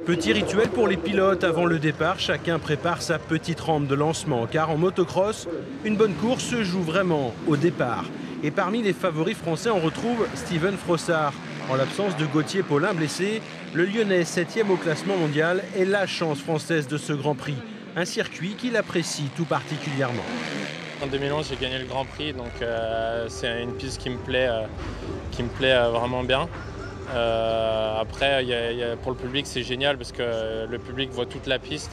Petit rituel pour les pilotes avant le départ, chacun prépare sa petite rampe de lancement car en motocross, une bonne course se joue vraiment au départ. Et parmi les favoris français, on retrouve Steven Frossard. En l'absence de Gauthier Paulin blessé, le Lyonnais 7e au classement mondial est la chance française de ce Grand Prix. Un circuit qu'il apprécie tout particulièrement. En 2011, j'ai gagné le Grand Prix, donc c'est une piste qui me plaît vraiment bien. Après, pour le public, c'est génial parce que le public voit toute la piste.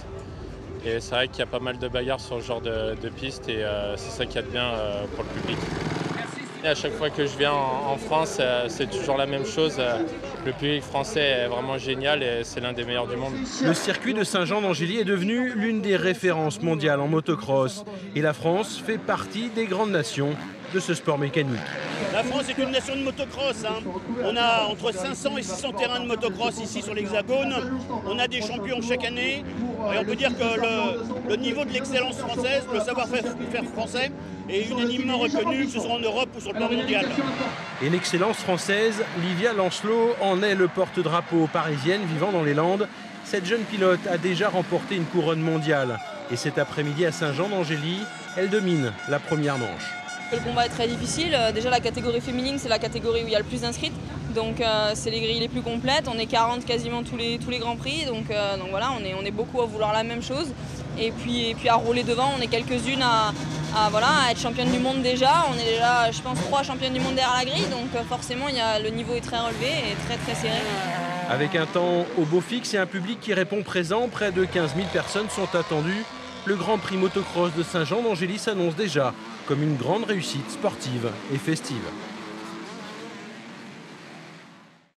Et c'est vrai qu'il y a pas mal de bagarres sur ce genre de piste et c'est ça qu'il y a de bien pour le public. Et à chaque fois que je viens en France, c'est toujours la même chose. Le public français est vraiment génial et c'est l'un des meilleurs du monde. Le circuit de Saint-Jean-d'Angély est devenu l'une des références mondiales en motocross. Et la France fait partie des grandes nations de ce sport mécanique. La France est une nation de motocross. On a entre 500 et 600 terrains de motocross ici sur l'Hexagone. On a des champions chaque année. Et on peut dire que le niveau de l'excellence française, le savoir-faire français, est unanimement reconnu, que ce soit en Europe ou sur le plan mondial. Et l'excellence française, Livia Lancelot en est le porte-drapeau. Parisienne vivant dans les Landes, cette jeune pilote a déjà remporté une couronne mondiale. Et cet après-midi à Saint-Jean-d'Angély, elle domine la première manche. Le combat est très difficile. Déjà, la catégorie féminine, c'est la catégorie où il y a le plus d'inscrites. Donc, c'est les grilles les plus complètes. On est 40 quasiment tous les Grands Prix. Donc voilà, on est beaucoup à vouloir la même chose. Et puis à rouler devant, on est quelques-unes à être championne du monde déjà. On est déjà, je pense, 3 championnes du monde derrière la grille. Donc forcément, le niveau est très relevé et très très serré. Avec un temps au beau fixe et un public qui répond présent, près de 15 000 personnes sont attendues. Le Grand Prix motocross de Saint-Jean-d'Angély s'annonce déjà comme une grande réussite sportive et festive.